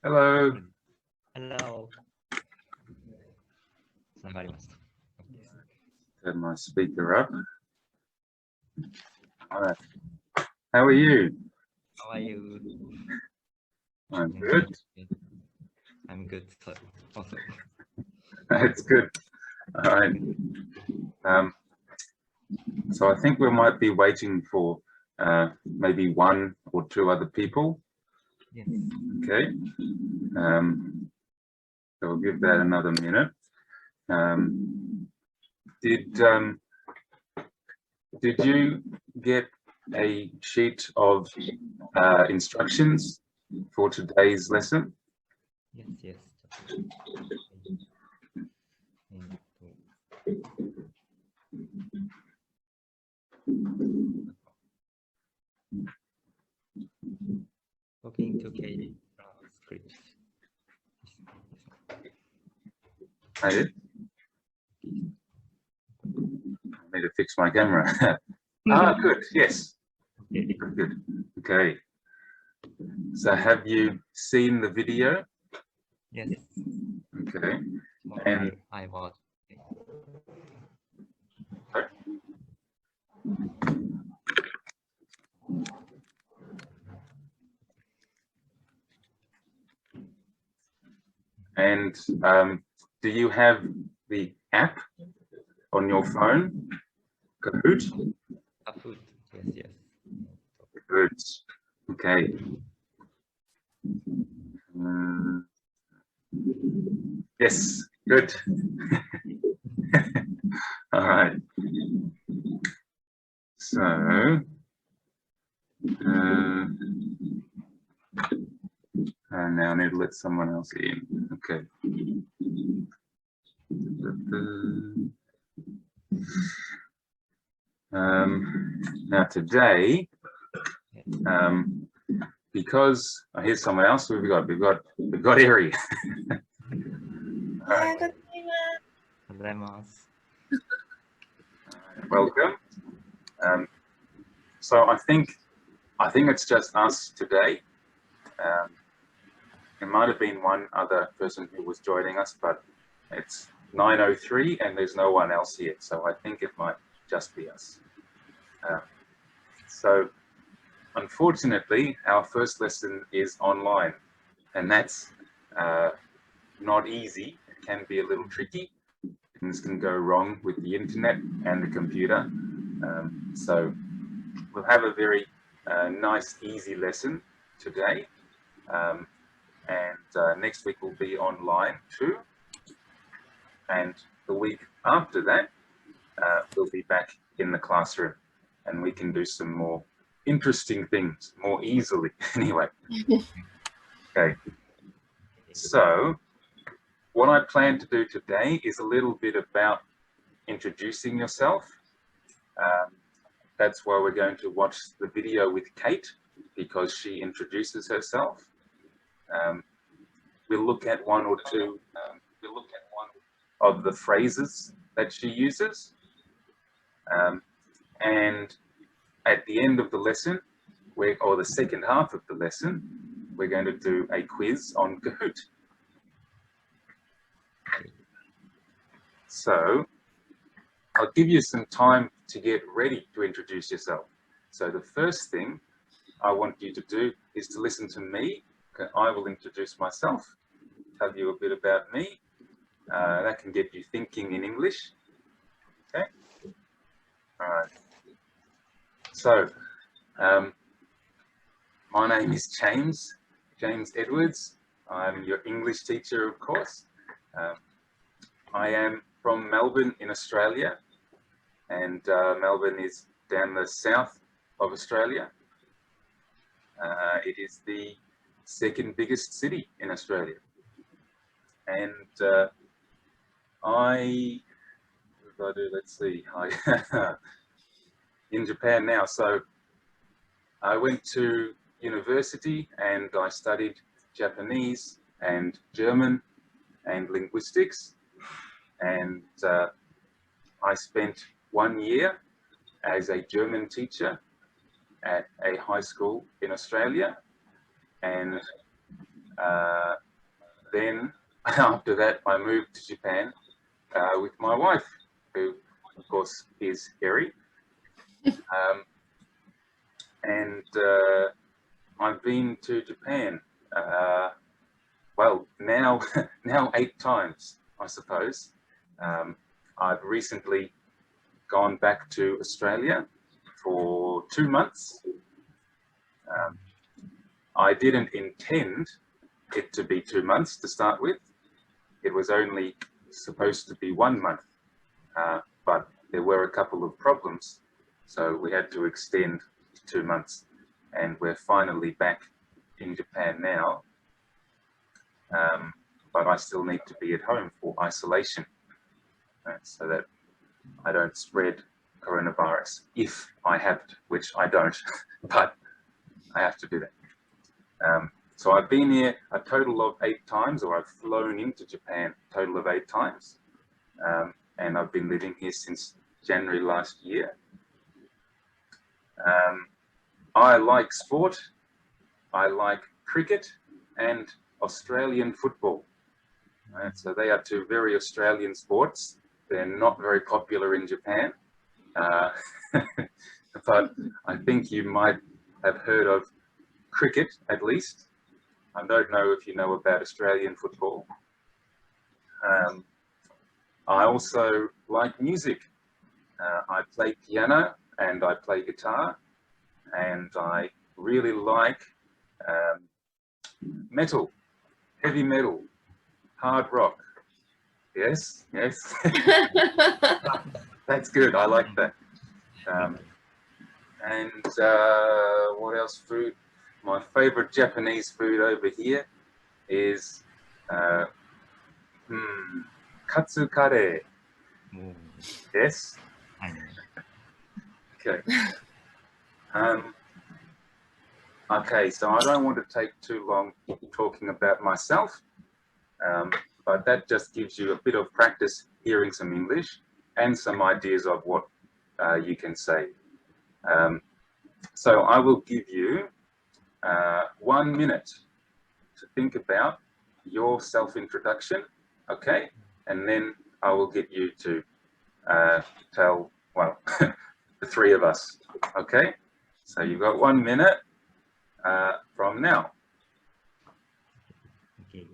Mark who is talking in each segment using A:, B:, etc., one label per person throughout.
A: Hello.
B: Hello. つながりました。
A: Turn my speaker up. All right. How are you?
B: How are you?
A: I'm good.
B: I'm good also.
A: That's good. All right. So I think we might be waiting for maybe one or two other people.
B: Yes.
A: Okay. So we'll give that another minute. Did you get a sheet of instructions for today's lesson?
B: Yes, yes. Talking to Katie script.
A: I did. I need to fix my camera. Good. Yes. Good. Okay. So have you seen the video?
B: Yes.
A: Okay.
B: Well,
A: And
B: I watched.
A: sorry? And do you have the app on your phone? Kahoot?
B: Kahoot. Yes, yes.
A: Good. Okay. Yes, good. All right. So, and now I need to let someone else in. Okay. Now today, because here's someone else. We've got Eri. Right. Welcome. So I think it's just us today. There might have been one other person who was joining us, but it's 9:03 and there's no one else here. So I think it might just be us. So unfortunately, our first lesson is online, and that's not easy. It can be a little tricky. Things can go wrong with the internet and the computer. So we'll have a very nice, easy lesson today. And next week will be online too. And the week after that, we'll be back in the classroom and we can do some more interesting things more easily anyway. Okay. So what I plan to do today is a little bit about introducing yourself. That's why we're going to watch the video with Kate, because she introduces herself. We'll look at one or two of the phrases that she uses. And at the end of the lesson, or the second half of the lesson, we're going to do a quiz on Kahoot. So I'll give you some time to get ready to introduce yourself. So the first thing I want you to do is to listen to me. I will introduce myself, tell you a bit about me. That can get you thinking in English. Okay. All right. So my name is James Edwards. I'm your English teacher, of course. I am from Melbourne in Australia, and Melbourne is down the south of Australia. It is the second biggest city in Australia. And let's see, in Japan now. So I went to university and I studied Japanese and German and linguistics. And I spent 1 year as a German teacher at a high school in Australia. and then after that I moved to Japan with my wife, who of course is Harry. And I've been to Japan, well, now 8 times, I suppose. I've recently gone back to Australia for 2 months. I didn't intend it to be 2 months to start with. It was only supposed to be 1 month, but there were a couple of problems, so we had to extend 2 months, and we're finally back in Japan now. But I still need to be at home for isolation, so that I don't spread coronavirus if I have to, which I don't, but I have to do that. So I've been here a total of 8 times, or I've flown into Japan a total of 8 times. And I've been living here since January last year. I like sport, I like cricket and Australian football. So they are 2 very Australian sports. They're not very popular in Japan, but I think you might have heard of cricket at least. I don't know if you know about Australian football. I also like music. I play piano and I play guitar, and I really like metal, heavy metal, hard rock. Yes, yes. That's good. I like that. And what else? Food. My favorite Japanese food over here is katsu kare. Yes. Okay. Okay, so I don't want to take too long talking about myself, but that just gives you a bit of practice hearing some English and some ideas of what you can say. So I will give you 1 minute to think about your self-introduction, okay? And then I will get you to tell, well, the 3 of us, okay? So you've got 1 minute from now.
B: Okay.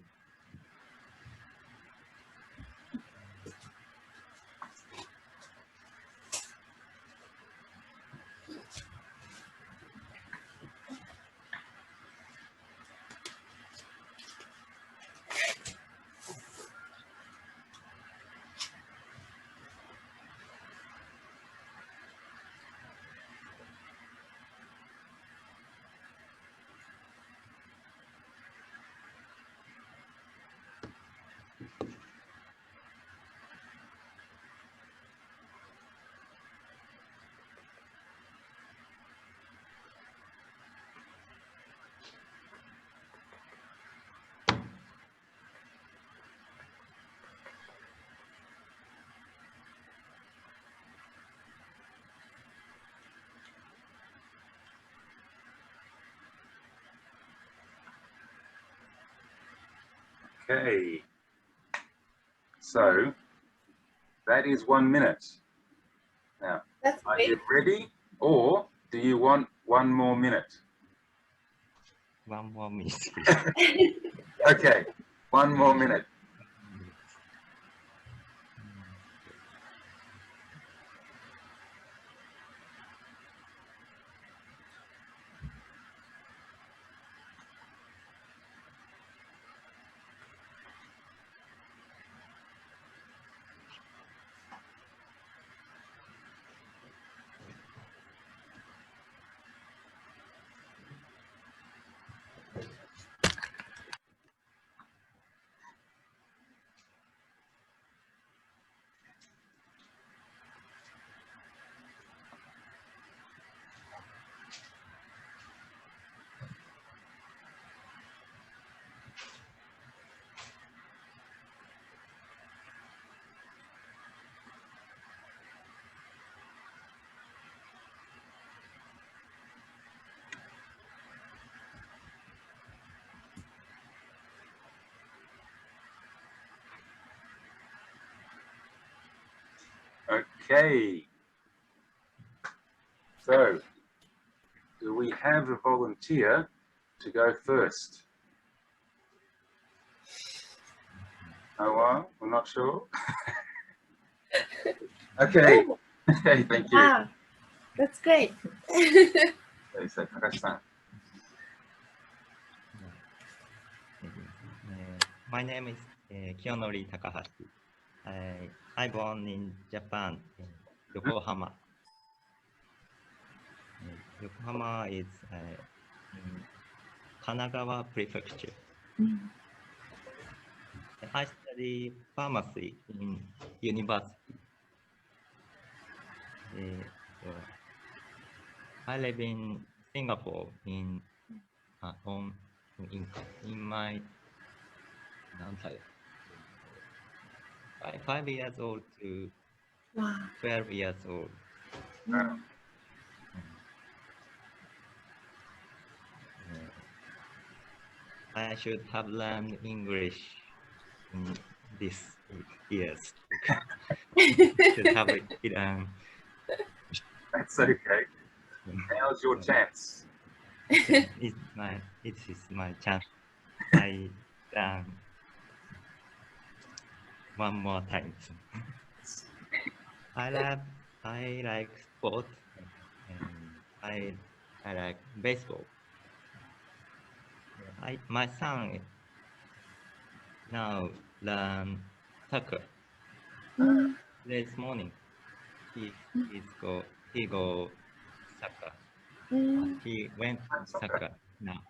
A: Okay, so that is 1 minute. Now, are you ready, or do you want 1 more minute?
B: 1 more minute, please.
A: Okay, 1 more minute. Okay. So, do we have a volunteer to go first? Oh, well, we're not sure. Okay.
C: Oh,
A: Okay, thank you.
C: wow, that's great.
A: Okay, so, Takashi-san.
B: My name is Kiyonori Takahashi. I born in Japan, Yokohama. Yokohama is in Kanagawa Prefecture. I study pharmacy in university. So I live in Singapore in my 5 years old to
C: Wow.
B: 12 years old. I should have learned English in this years. Should have it.
A: That's okay. Now's your chance.
B: It is my chance. I one more time. I like sports and I like baseball. My son now learn soccer. This morning he go soccer. He went soccer now.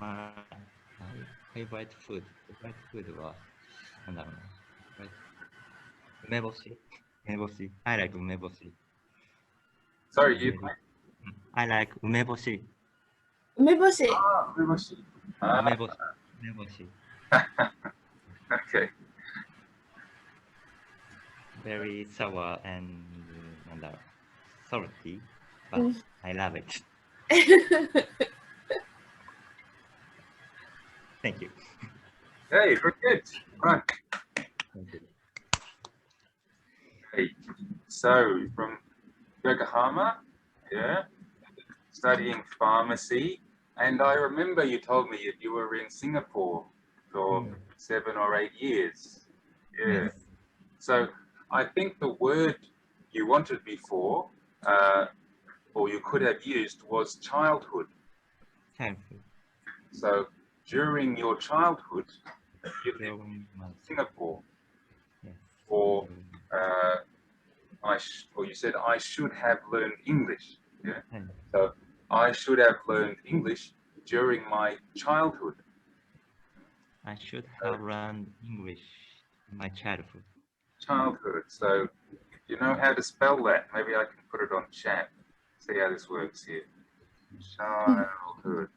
B: My favorite food was umeboshi. I like umeboshi.
A: Sorry, you.
B: I like umeboshi.
C: Umeboshi.
A: Ah, umeboshi.
B: Umeboshi.
A: Okay.
B: Very sour and salty, but I love it. Thank you.
A: Hey, very good. Right.
B: Thank you.
A: Okay. So from Yokohama, yeah, studying pharmacy, and I remember you told me that you were in Singapore for 7 or 8 years. Yeah.
B: Yes.
A: So I think the word you wanted before, or you could have used, was childhood.
B: Childhood.
A: So during your childhood, you lived in Singapore,
B: Yes.
A: or or you said I should have learned English. Yeah. So I should have learned English during my childhood.
B: I should have learned English in my childhood.
A: Childhood. So you know how to spell that? Maybe I can put it on chat. See how this works here. Childhood.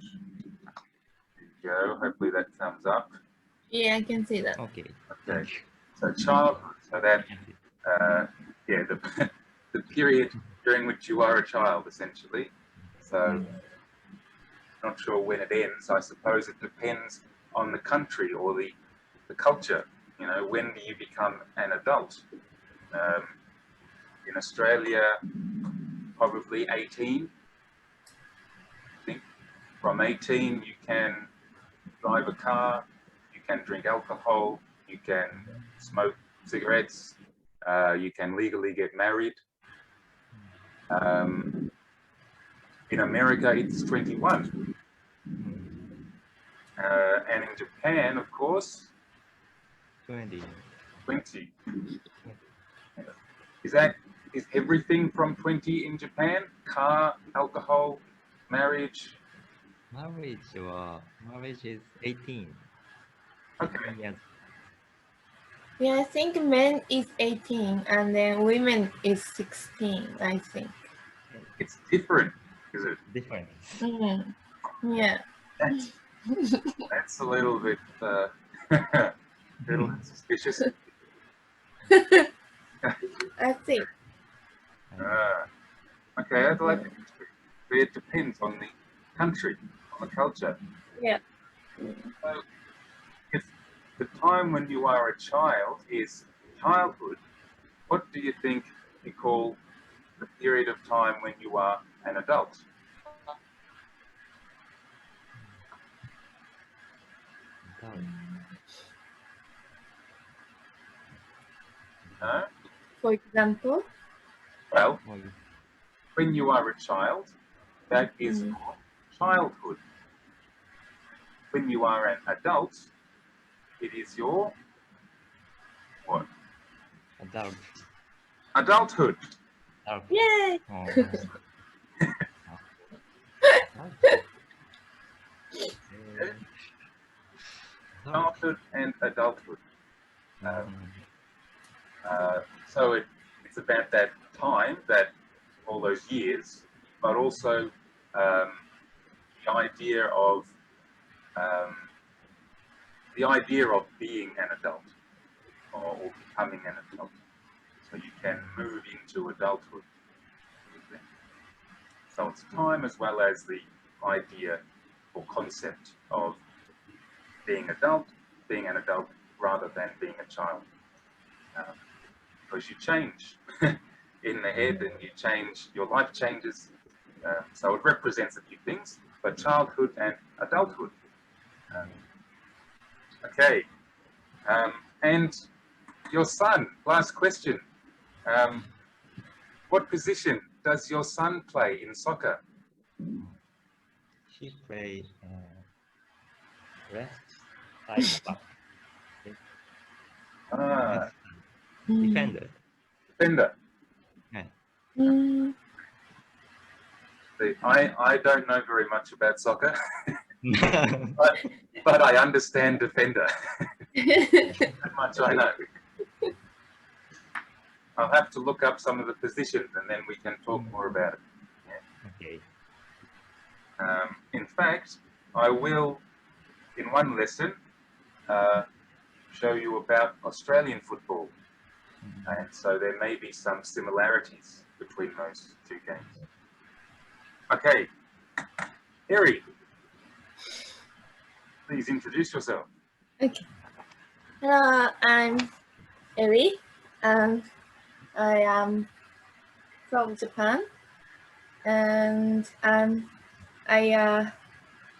A: There you go. Hopefully that comes up.
C: Yeah, I can see that.
B: Okay.
A: Okay. So childhood. So that yeah, the period during which you are a child, essentially. So not sure when it ends. I suppose it depends on the country or the culture. You know, when do you become an adult? In Australia, probably 18. I think from 18 you can drive a car, you can drink alcohol, you can smoke cigarettes, you can legally get married. In America, it's 21. And in Japan, of course,
B: 20.
A: 20. Is everything from 20 in Japan? Car, alcohol, marriage?
B: Marriage is 18.
A: Okay.
B: 18 years.
C: Yeah, I think men is 18 and then women is 16, I think.
A: It's different, is it?
B: Different.
C: Yeah.
A: That's a little bit little suspicious.
C: I think.
A: Okay, I'd like to. It depends on the country, on the culture.
C: Yeah.
A: So if the time when you are a child is childhood, what do you think you call the period of time when you are an adult? No?
C: For example,
A: Well, when you are a child, that is your childhood. When you are an adult, it is your what?
B: Adult.
A: Adulthood.
C: yay!
B: Oh.
A: Childhood and adulthood. So it's about that time, that all those years, but also the idea of being an adult or becoming an adult. So you can move into adulthood. So it's time as well as the idea or concept of being an adult rather than being a child. Because you change in the head and you change, your life changes. So it represents a few things, but childhood and adulthood. Okay. And your son, last question. What position does your son play in soccer?
B: He plays left side back. Defender.
A: Defender.
B: Yeah.
A: I don't know very much about soccer, but I understand defender. That much I know. I'll have to look up some of the positions and then we can talk more about it. Yeah.
B: Okay.
A: In fact, I will, in one lesson, show you about Australian football. And so there may be some similarities between those two games. Okay, Harry, please introduce yourself.
C: Okay. Hello, I'm Eri, and I am from Japan, and I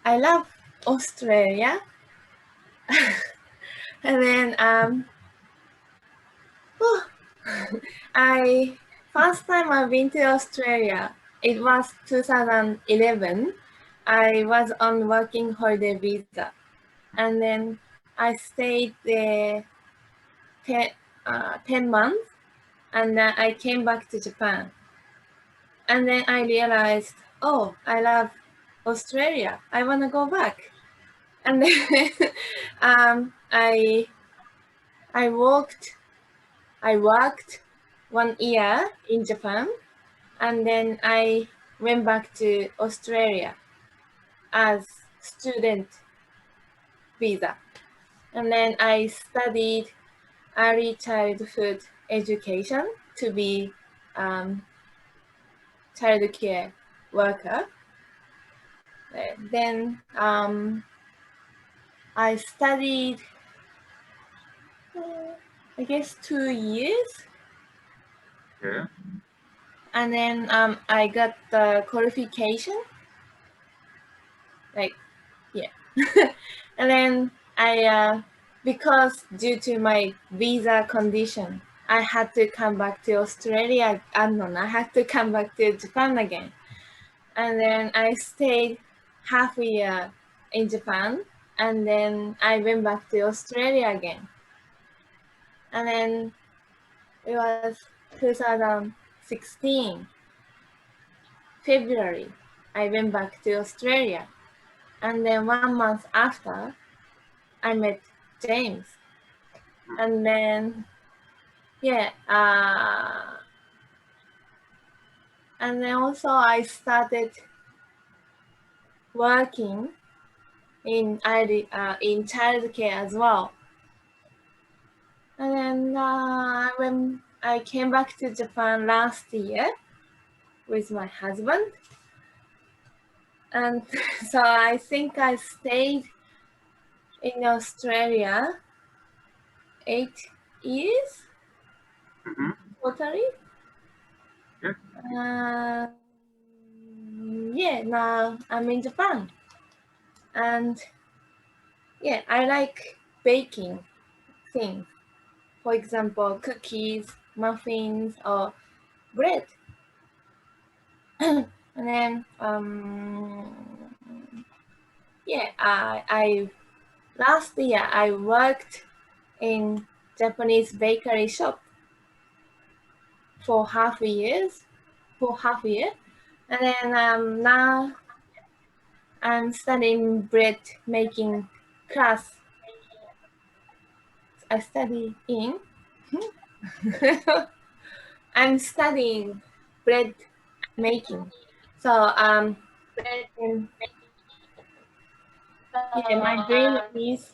C: love Australia. And then first time I've been to Australia, it was 2011. I was on working holiday visa, and then I stayed there 10 months, and then I came back to Japan. And then I realized, oh, I love Australia. I want to go back. And then I worked 1 year in Japan, and then I went back to Australia as student visa. And then I studied early childhood education to be child care worker. Then I studied, I guess, 2 years.
A: Yeah.
C: And then I got the qualification. Like, yeah. And then I, because due to my visa condition, I had to come back to Australia. I had to come back to Japan again. And then I stayed half a year in Japan, and then I went back to Australia again. And then it was 2016, February, I went back to Australia. And then 1 month after, I met James. And then, yeah, and then also I started working in childcare as well. And then when I came back to Japan last year with my husband, and so I think I stayed in Australia 8 years
A: Mm-hmm.
C: totally. Yeah, now I'm in Japan. And yeah, I like baking things. For example, cookies, muffins, or bread. And then yeah, I last year I worked in Japanese bakery shop for half a year, and then now I'm studying bread making class. I study in. I'm studying bread making. So and, yeah, my dream is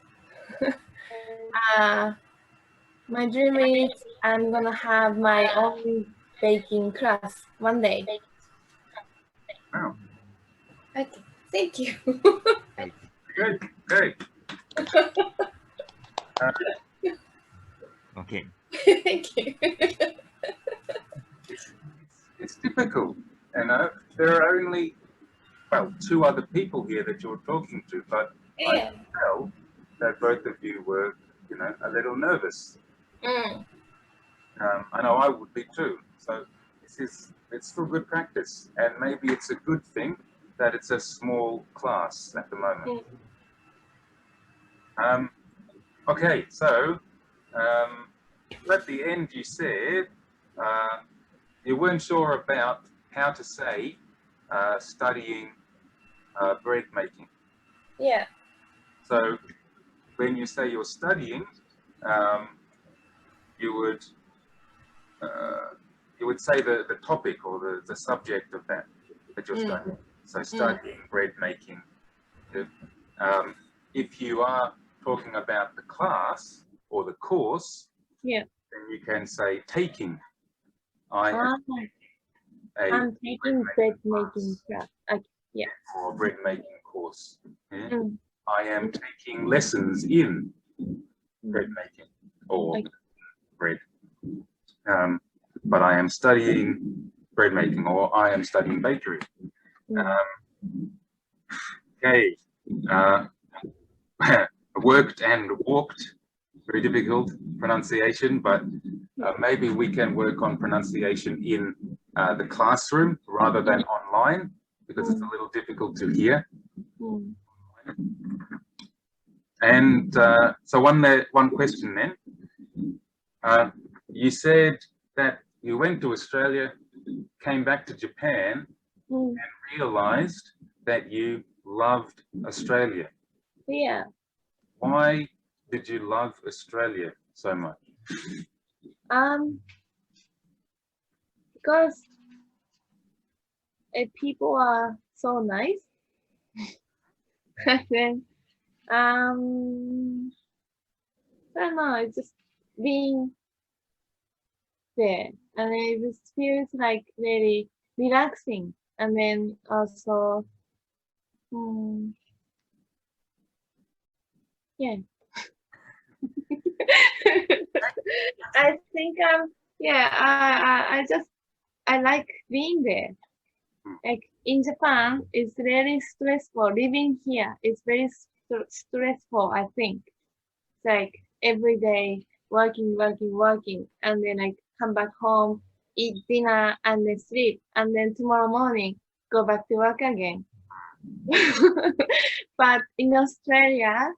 C: I'm gonna have my own baking class one day.
A: Wow.
C: Okay, thank you.
A: Good. Great.
B: Okay.
C: Thank you.
A: It's difficult, you know. There are only, well, 2 other people here that you're talking to, but I
C: Yeah.
A: can tell that both of you were, you know, a little nervous. I know I would be too. So it's still good practice, and maybe it's a good thing that it's a small class at the moment. Okay, so at the end you said you weren't sure about how to say studying bread making.
C: Yeah.
A: So when you say you're studying, you would say the topic or the subject of that you're studying. So studying bread making. If you are talking about the class or the course,
C: Yeah.
A: then you can say taking.
C: I'm taking bread making class. Okay. Yeah.
A: Or bread making course. Yeah? I am taking lessons in bread making or bread. But I am studying bread making, or I am studying bakery. Okay. Worked and walked, very difficult pronunciation, but maybe we can work on pronunciation in the classroom rather than online, because it's a little difficult to hear. And so one question then. You said that you went to Australia, came back to Japan, and realized that you loved Australia.
C: Yeah.
A: Why did you love Australia so much?
C: Because people are so nice. And then I don't know, it's just being there, and it just feels like very relaxing. And then also yeah. I think I like being there. Like in Japan, it's really stressful. Living here is very stressful, I think. It's like every day working, and then I come back home, eat dinner, and then sleep, and then tomorrow morning go back to work again. But in Australia,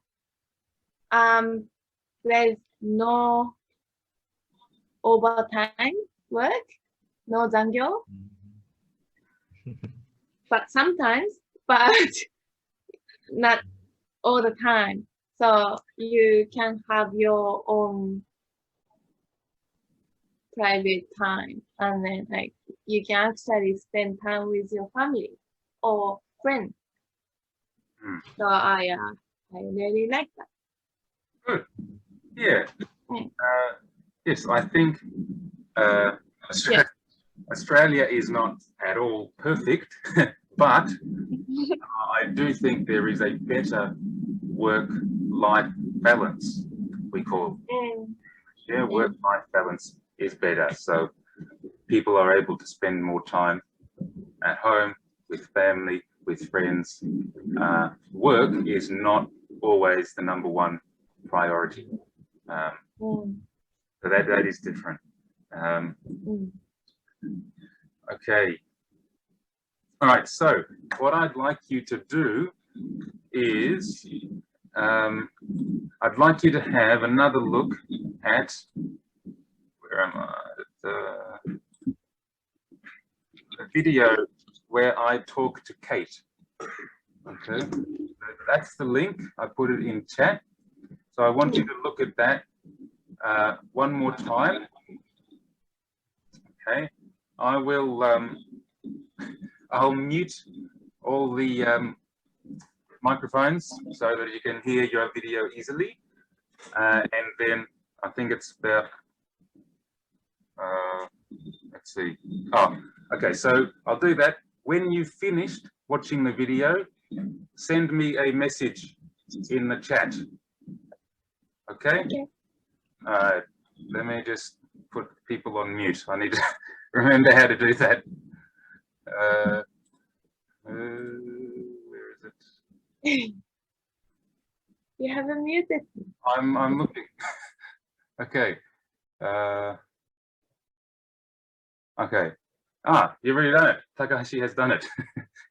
C: there's no overtime work, no zangyo. But sometimes, but not all the time. So you can have your own private time, and then like you can actually spend time with your family or friends. So I really like that.
A: Good. Yeah. Yes, I think Australia is not at all perfect, but I do think there is a better work-life balance, we call. Yeah, work-life balance is better. So people are able to spend more time at home with family, with friends. Work is not always the number one priority. So that is different. Okay. All right. So what I'd like you to do is I'd like you to have another look at, where am I? The video where I talk to Kate. Okay, that's the link. I put it in chat. So I want you to look at that one more time. Okay, I will. I'll mute all the microphones so that you can hear your video easily. And then I think it's about. Let's see. Oh, okay. So I'll do that. When you've finished watching the video, send me a message in the chat. Okay? All right. Let me just put people on mute. I need to remember how to do that. Where is it?
C: You haven't muted.
A: I'm looking. Okay. Okay. Ah, you've already done it. Takahashi has done it.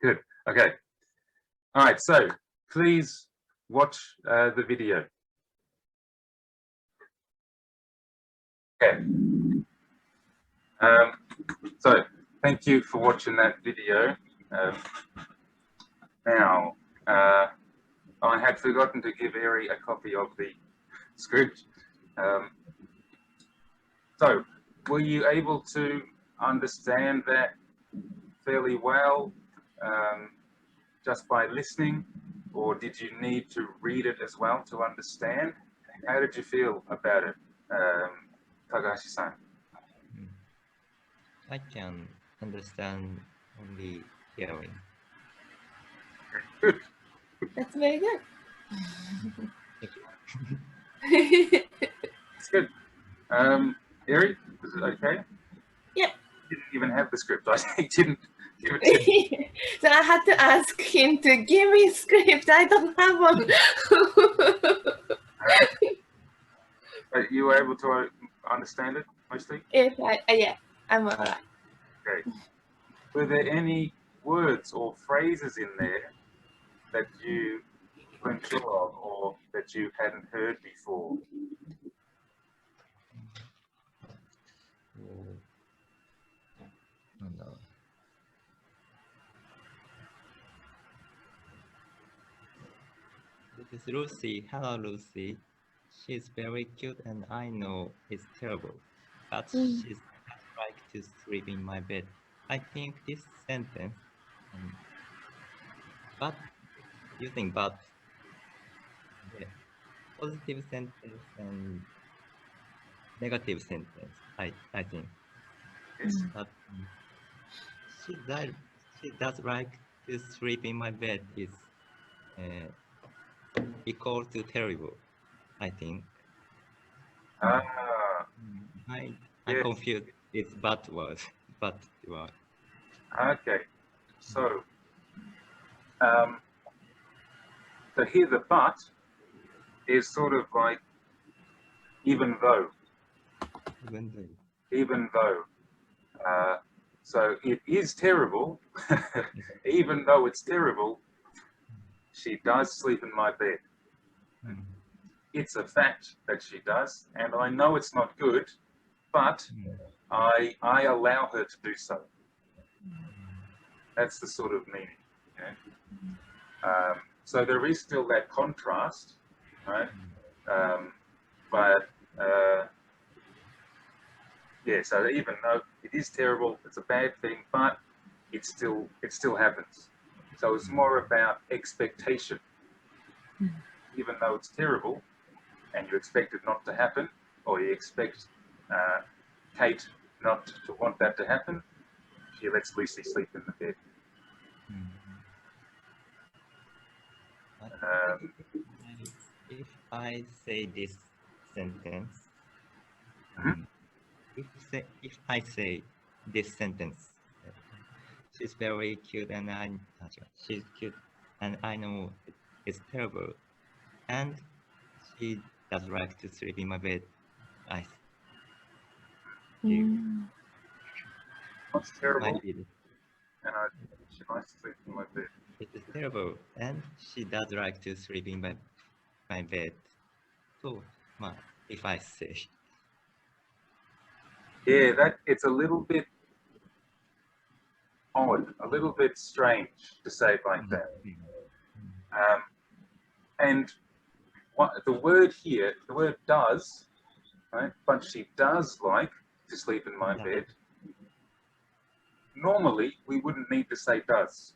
A: Good. Okay. All right. So please watch the video. Okay. So thank you for watching that video. Now, I had forgotten to give Eri a copy of the script. So were you able to understand that fairly well just by listening, or did you need to read it as well to understand? How did you feel about it, Takahashi-san?
B: I can understand only hearing.
A: Good.
C: That's very good.
B: Thank you.
A: It's good. Eri, is it okay?
C: Yeah.
A: You didn't even have the script. I didn't give it to you.
C: So I had to ask him to give me script. I don't have one.
A: But you were able to understand it mostly?
C: Yeah, I'm alright.
A: Okay. Were there any words or phrases in there that you weren't sure of or that you hadn't heard before?
B: This is Lucy. Hello, Lucy. She's very cute and I know it's terrible, but she's not like to sleep in my bed. I think this sentence, but using but, the positive sentence and negative sentence, I think.
A: Yes.
B: But she does like to sleep in my bed is equal to terrible, I think.
A: Ah,
B: I'm
A: yes.
B: confused. It's but word. But word.
A: Okay. So, so here the but is sort of like even though. Even though. So it is terrible. Even though it's terrible, she does sleep in my bed. It's a fact that she does, and I know it's not good, but I allow her to do so. That's the sort of meaning. Okay? So there is still that contrast, right? But yeah, so even though it is terrible, it's a bad thing, but it still happens. So it's more about expectation. Even though it's terrible, and you expect it not to happen, or you expect Kate not to want that to happen, she lets Lucy sleep in the bed.
B: If I say this sentence, If I say this sentence, she's very cute and she's cute and I know it's terrible, and she does like to sleep in my bed. I
A: What's terrible?
B: might be this.
A: And she likes to sleep in my bed.
B: It is terrible, and she does like to sleep in my bed. So, if I say,
A: Yeah, it's a little bit odd, a little bit strange to say it like that. And what the word here, the word does, right? But she does like to sleep in my bed. Normally, we wouldn't need to say does.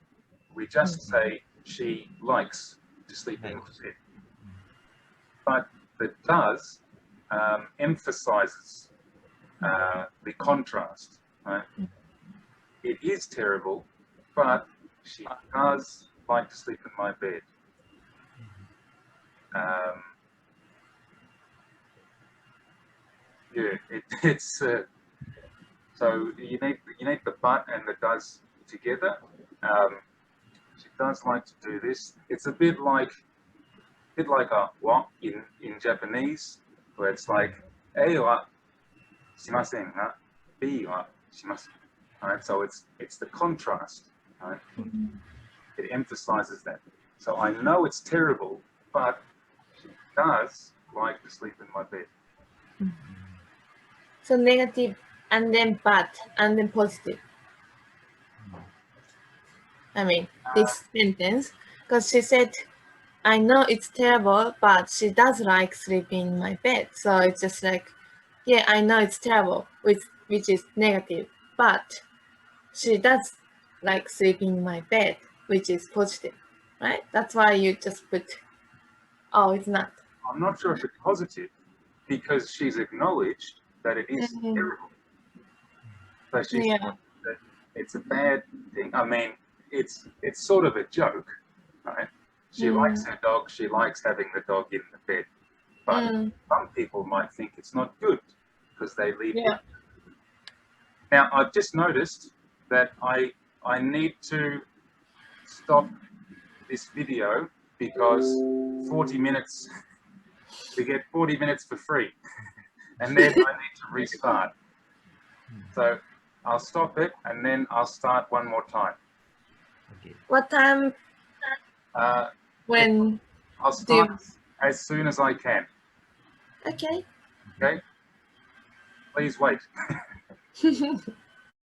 A: We just say she likes to sleep in my bed. But the does emphasizes the contrast, right? It is terrible, but she does like to sleep in my bed. Yeah, it's so you need the but and the does together. She does like to do this. It's a bit like a wa in Japanese, where it's like A wa shimasen ga B wa shimasu. Right, so it's the contrast. Right, it emphasizes that. So I know it's terrible, but she does like to sleep in my bed.
C: So negative and then but and then positive. I mean, this sentence, because she said, I know it's terrible, but she does like sleeping in my bed. So it's just like, yeah, I know it's terrible, which is negative, but she does like sleeping in my bed, which is positive, right? That's why you just put, oh, it's not.
A: I'm not sure if it's positive because she's acknowledged that it is terrible. So she's that it's a bad thing. I mean, it's sort of a joke, right? She likes her dog. She likes having the dog in the bed. But some people might think it's not good because they leave it. Now, I've just noticed that I need to stop this video because 40 minutes, we get 40 minutes for free. And then I need to restart. So I'll stop it and then I'll start one more time.
B: okay.
C: What time? When?
A: I'll start as soon as I can.
C: Okay.
A: Okay? Please wait.